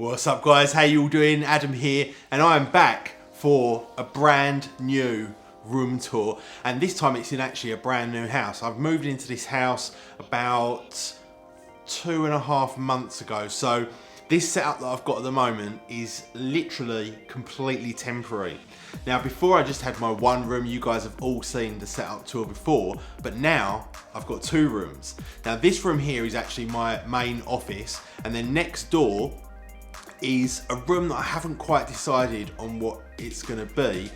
What's up guys, how you all doing? Adam here, and I am back for a brand new room tour, and this time it's in actually a brand new house. I've moved into this house about 2.5 months ago, so this setup that I've got at the moment is literally completely temporary. Now before I just had my one room, you guys have all seen the setup tour before, but now I've got 2 rooms. Now this room here is actually my main office, and then next door is a room that I haven't quite decided on what it's gonna be,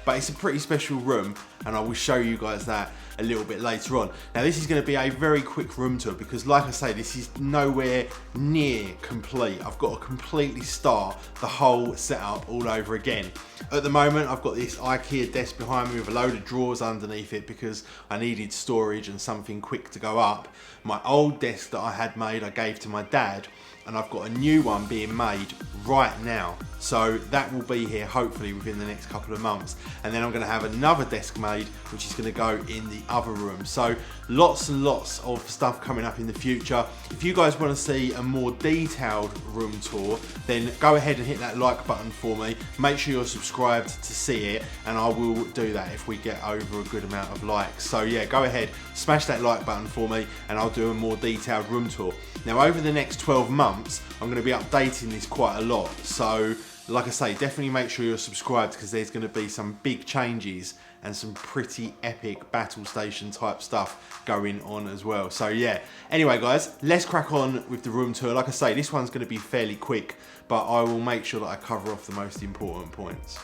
but it's a pretty special room, and I will show you guys that a little bit later on. Now this is going to be a very quick room tour because, like I say, this is nowhere near complete. I've got to completely start the whole setup all over again. At the moment I've got this IKEA desk behind me with a load of drawers underneath it because I needed storage and something quick to go up. My old desk that I had made I gave to my dad, and I've got a new one being made right now, so that will be here hopefully within the next couple of months. And then I'm going to have another desk made which is going to go in the other room. So lots and lots of stuff coming up in the future. If you guys want to see a more detailed room tour, then go ahead and hit that like button for me. Make sure you're subscribed to see it, and I will do that if we get over a good amount of likes. So yeah, go ahead, smash that like button for me, and I'll do a more detailed room tour. Now over the next 12 months, I'm going to be updating this quite a lot. So like I say, definitely make sure you're subscribed because there's going to be some big changes and some pretty epic battle station type stuff going on as well. So yeah, anyway guys, let's crack on with the room tour. Like I say, this one's going to be fairly quick, but I will make sure that I cover off the most important points.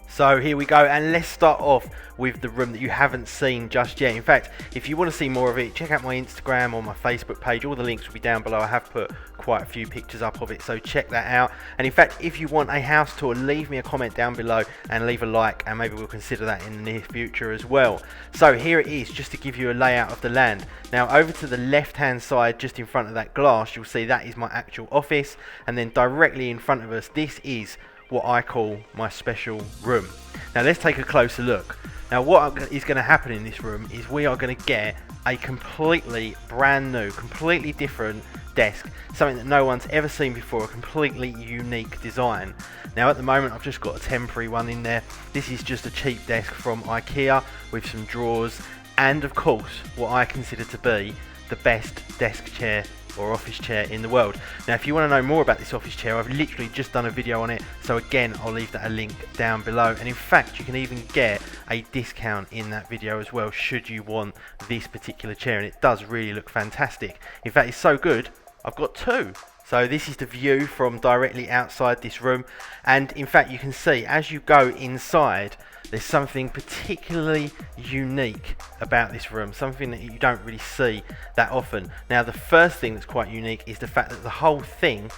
So here we go, and let's start off with the room that you haven't seen just yet. In fact, if you want to see more of it, check out my Instagram or my Facebook page. All the links will be down below. I have put quite a few pictures up of it, so check that out. And in fact, if you want a house tour, leave me a comment down below and leave a like, and maybe we'll consider that in the near future as well. So here it is, just to give you a layout of the land. Now over to the left hand side, just in front of that glass, you'll see that is my actual office, and then directly in front of us, this is what I call my special room. Now let's take a closer look. Now what is going to happen in this room is we are going to get a completely brand new, completely different desk, something that no one's ever seen before, a completely unique design. Now at the moment I've just got a temporary one in there. This is just a cheap desk from IKEA with some drawers, and of course what I consider to be the best desk chair or office chair in the world. Now if you want to know more about this office chair, I've literally just done a video on it, so again I'll leave that a link down below, and in fact you can even get a discount in that video as well should you want this particular chair, and it does really look fantastic. In fact it's so good I've got 2. So this is the view from directly outside this room, and in fact you can see as you go inside there's something particularly unique about this room, something that you don't really see that often. Now the first thing that's quite unique is the fact that the whole thing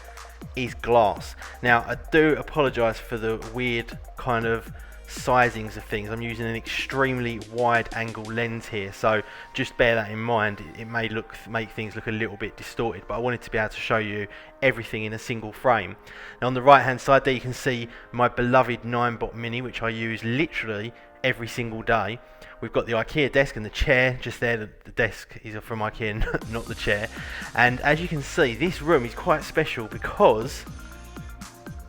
is glass. Now I do apologise for the weird kind of sizings of things. I'm using an extremely wide angle lens here, so just bear that in mind. It may make things look a little bit distorted, but I wanted to be able to show you everything in a single frame. Now on the right hand side there you can see my beloved 9-bot mini, which I use literally every single day. We've got the IKEA desk and the chair just there. The desk is from IKEA, not the chair. And as you can see, this room is quite special because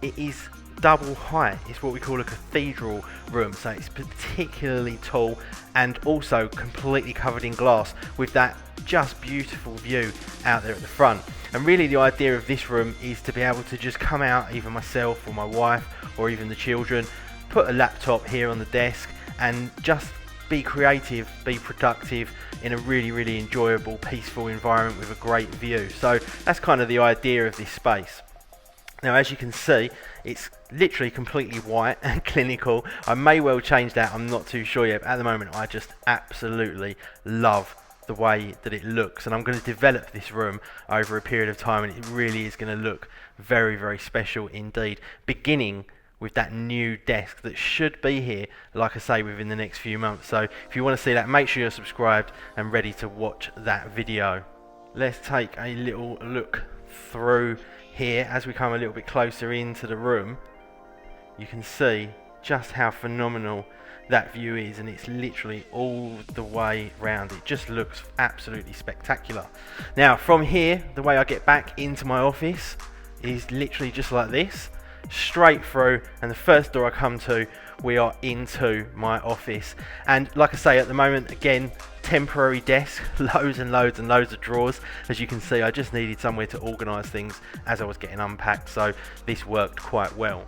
it is double height. It's what we call a cathedral room, so it's particularly tall and also completely covered in glass with that just beautiful view out there at the front. And really the idea of this room is to be able to just come out, either myself or my wife or even the children, put a laptop here on the desk and just be creative, be productive in a really enjoyable, peaceful environment with a great view. So that's kind of the idea of this space. Now as you can see, it's literally completely white and clinical. I may well change that, I'm not too sure yet, but at the moment I just absolutely love the way that it looks, and I'm going to develop this room over a period of time, and it really is going to look very special indeed, beginning with that new desk that should be here, like I say, within the next few months. So if you want to see that, make sure you're subscribed and ready to watch that video. Let's take a little look through here. As we come a little bit closer into the room, you can see just how phenomenal that view is, and it's literally all the way round. It just looks absolutely spectacular. Now from here, the way I get back into my office, is literally just like this, straight through, and the first door I come to, we are into my office. And like I say, at the moment, again, temporary desk, loads and loads and loads of drawers. As you can see, I just needed somewhere to organise things as I was getting unpacked, so this worked quite well.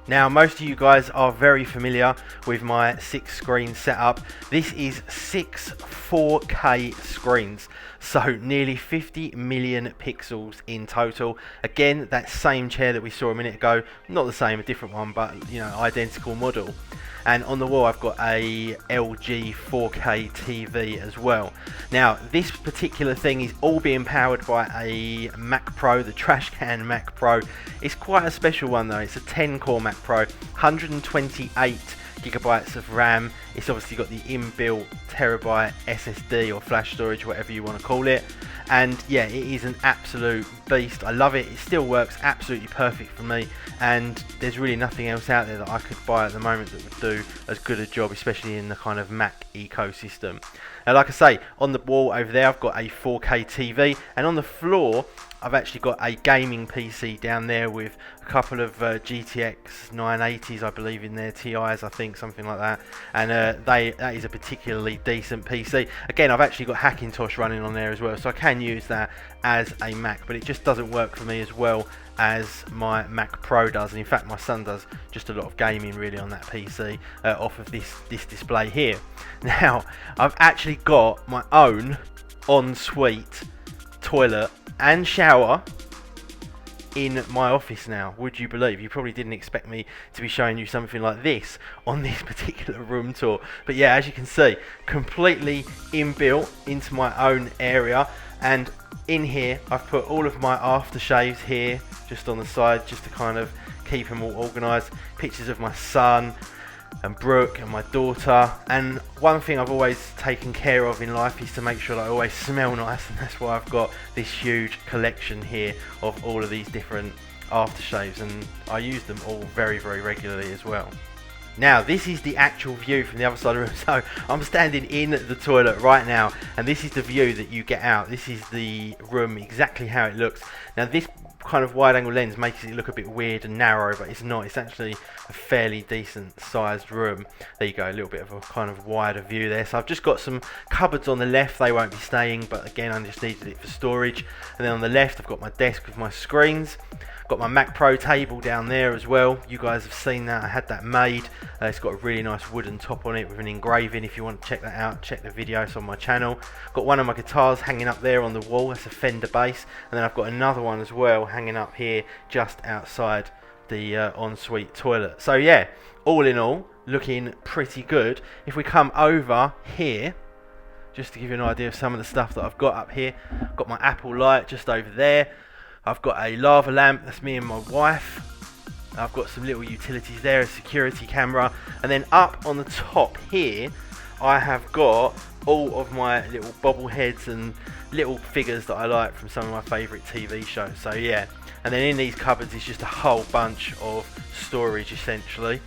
Now, most of you guys are very familiar with my 6 screen setup. This is 6 4K screens, so nearly 50 million pixels in total. Again, that same chair that we saw a minute ago, not the same, a different one, but you know, identical model. And on the wall I've got a LG 4K TV as well. Now, this particular thing is all being powered by a Mac Pro, the trash can Mac Pro. It's quite a special one though. It's a 10 core Mac Pro, 128 gigabytes of RAM. It's obviously got the inbuilt terabyte SSD or flash storage, whatever you want to call it. And yeah, it is an absolute beast. I love it. It still works absolutely perfect for me, and there's really nothing else out there that I could buy at the moment that would do as good a job, especially in the kind of Mac ecosystem. Now, like I say, on the wall over there I've got a 4K TV, and on the floor I've actually got a gaming PC down there with a couple of GTX 980s, I believe, in there, TIs, I think, something like that. And that is a particularly decent PC. Again, I've actually got Hackintosh running on there as well, so I can use that as a Mac, but it just doesn't work for me as well as my Mac Pro does. And in fact, my son does just a lot of gaming really on that PC off of this display here. Now, I've actually got my own ensuite toilet and shower in my office now. Would you believe? You probably didn't expect me to be showing you something like this on this particular room tour, but yeah, as you can see, completely inbuilt into my own area. And in here I've put all of my aftershaves here just on the side, just to kind of keep them all organised. Pictures of my son and Brooke and my daughter. And one thing I've always taken care of in life is to make sure that I always smell nice, and that's why I've got this huge collection here of all of these different aftershaves, and I use them all very, very regularly as well. Now, this is the actual view from the other side of the room. So I'm standing in the toilet right now, and this is the view that you get out. This is the room, exactly how it looks. Now, this kind of wide angle lens makes it look a bit weird and narrow, but it's not. It's actually a fairly decent sized room. There you go, a little bit of a kind of wider view there. So I've just got some cupboards on the left. They won't be staying, but again, I just needed it for storage. And then on the left I've got my desk with my screens. Got my Mac Pro table down there as well. You guys have seen that. I had that made. It's got a really nice wooden top on it with an engraving. If you want to check that out, check the videos on my channel. Got one of my guitars hanging up there on the wall. That's a Fender bass. And then I've got another one as well hanging up here just outside the ensuite toilet. So yeah, all in all, looking pretty good. If we come over here, just to give you an idea of some of the stuff that I've got up here, I've got my Apple light just over there. I've got a lava lamp, that's me and my wife. I've got some little utilities there, a security camera, and then up on the top here I have got all of my little bobbleheads and little figures that I like from some of my favourite TV shows. So yeah, and then in these cupboards is just a whole bunch of storage essentially.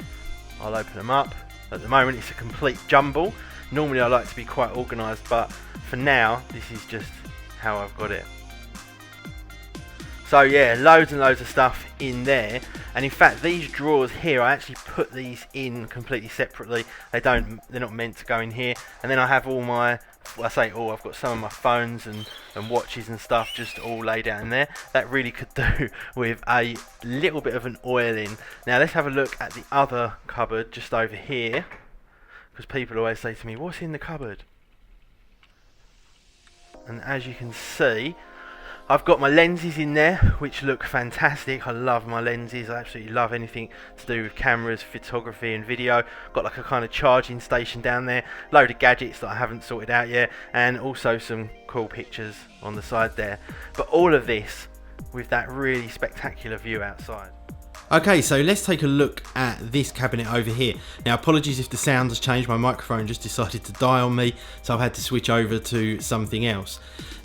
I'll open them up. At the moment it's a complete jumble. Normally I like to be quite organised, but for now this is just how I've got it. So yeah, loads and loads of stuff in there, and in fact these drawers here, I actually put these in completely separately. They're not meant to go in here. And then I have all my, well, I say all, I've got some of my phones and watches and stuff just all laid out in there. That really could do with a little bit of an oiling. Now let's have a look at the other cupboard just over here, because people always say to me, what's in the cupboard? And as you can see, I've got my lenses in there, which look fantastic. I love my lenses. I absolutely love anything to do with cameras, photography and video. Got like a kind of charging station down there, load of gadgets that I haven't sorted out yet, and also some cool pictures on the side there. But all of this with that really spectacular view outside. Okay, so let's take a look at this cabinet over here. Now, apologies if the sound has changed. My microphone just decided to die on me, so I've had to switch over to something else.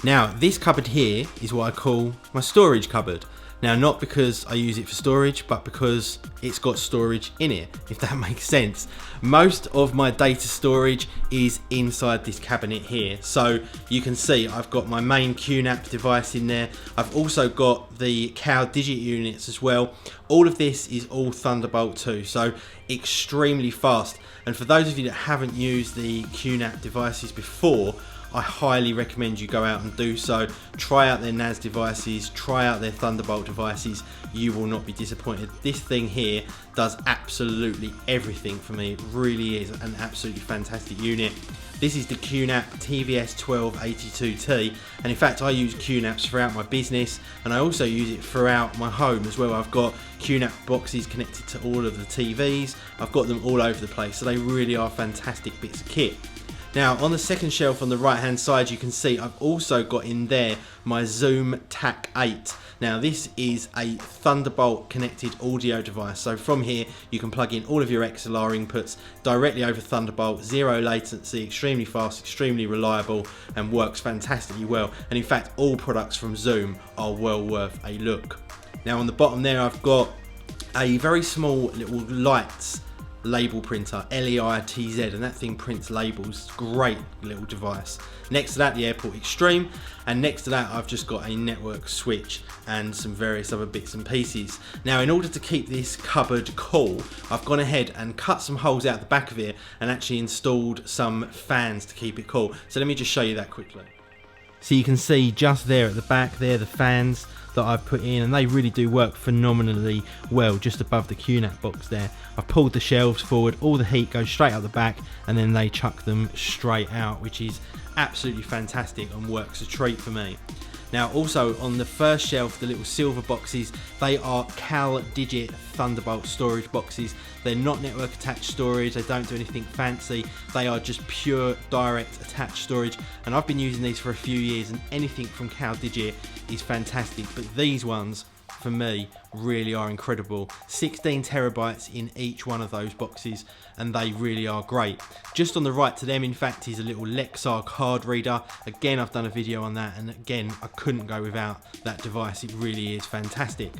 Now, this cupboard here is what I call my storage cupboard. Now, not because I use it for storage, but because it's got storage in it, if that makes sense. Most of my data storage is inside this cabinet here. So you can see I've got my main QNAP device in there. I've also got the Cow Digit units as well. All of this is all Thunderbolt 2, so extremely fast. And for those of you that haven't used the QNAP devices before, I highly recommend you go out and do so. Try out their NAS devices, try out their Thunderbolt devices. You will not be disappointed. This thing here does absolutely everything for me. It really is an absolutely fantastic unit. This is the QNAP TVS1282T, and in fact I use QNAPs throughout my business, and I also use it throughout my home as well. I've got QNAP boxes connected to all of the TVs. I've got them all over the place, so they really are fantastic bits of kit. Now, on the second shelf on the right hand side, you can see I've also got in there my Zoom TAC 8. Now, this is a Thunderbolt connected audio device. So from here, you can plug in all of your XLR inputs directly over Thunderbolt, zero latency, extremely fast, extremely reliable, and works fantastically well. And in fact, all products from Zoom are well worth a look. Now, on the bottom there, I've got a very small little lights label printer, LEITZ, and that thing prints labels. Great little device. Next to that, the Airport Extreme, and next to that I've just got a network switch and some various other bits and pieces. Now, in order to keep this cupboard cool, I've gone ahead and cut some holes out the back of it and actually installed some fans to keep it cool. So let me just show you that quickly. So you can see just there at the back there the fans that I've put in, and they really do work phenomenally well just above the QNAP box there. I've pulled the shelves forward, all the heat goes straight up the back, and then they chuck them straight out, which is absolutely fantastic and works a treat for me. Now, also on the first shelf, the little silver boxes, they are Cow Digit Thunderbolt storage boxes. They're not network attached storage, they don't do anything fancy, they are just pure direct attached storage, and I've been using these for a few years, and anything from Cow Digit is fantastic, but these ones for me really are incredible. 16 terabytes in each one of those boxes, and they really are great. Just on the right to them, in fact, is a little Lexar card reader. Again, I've done a video on that, and again, I couldn't go without that device. It really is fantastic.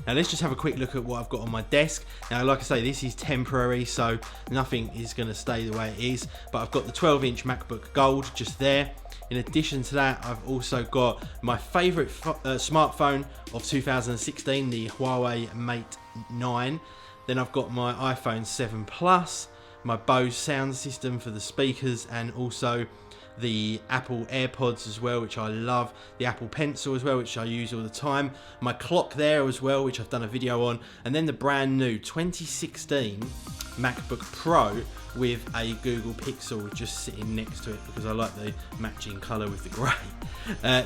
Now, let's just have a quick look at what I've got on my desk. Now, like I say, this is temporary, so nothing is going to stay the way it is, but I've got the 12-inch MacBook Gold just there. In addition to that, I've also got my favourite smartphone of 2016, the Huawei Mate 9. Then I've got my iPhone 7 Plus, my Bose sound system for the speakers, and also the Apple AirPods as well, which I love, the Apple Pencil as well, which I use all the time, my clock there as well, which I've done a video on, and then the brand new 2016 MacBook Pro with a Google Pixel just sitting next to it because I like the matching colour with the grey.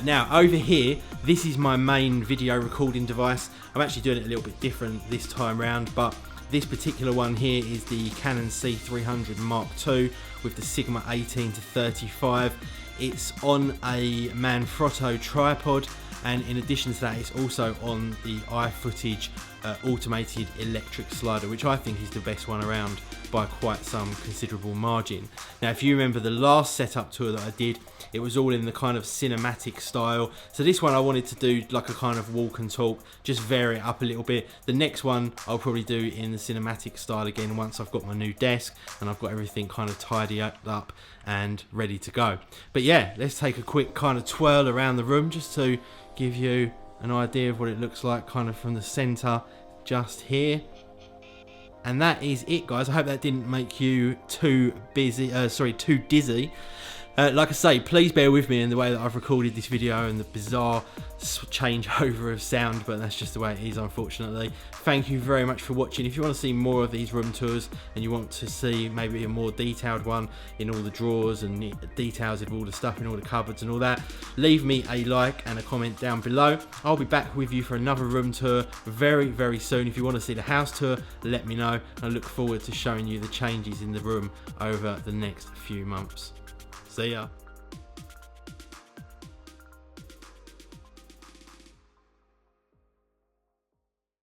Now, over here, this is my main video recording device. I'm actually doing it a little bit different this time round, but this particular one here is the Canon C300 Mark II with the Sigma 18 to 35. It's on a Manfrotto tripod, and in addition to that, it's also on the iFootage automated electric slider, which I think is the best one around by quite some considerable margin. Now, if you remember the last setup tour that I did, it was all in the kind of cinematic style. So this one I wanted to do like a kind of walk and talk, just vary it up a little bit. The next one I'll probably do in the cinematic style again once I've got my new desk and I've got everything kind of tidied up and ready to go. But yeah, let's take a quick kind of twirl around the room just to give you an idea of what it looks like kind of from the center just here. And that is it, guys. I hope that didn't make you too dizzy. Like I say, please bear with me in the way that I've recorded this video and the bizarre changeover of sound, but that's just the way it is, unfortunately. Thank you very much for watching. If you want to see more of these room tours and you want to see maybe a more detailed one in all the drawers and the details of all the stuff in all the cupboards and all that, leave me a like and a comment down below. I'll be back with you for another room tour very, very soon. If you want to see the house tour, let me know. I look forward to showing you the changes in the room over the next few months. See ya.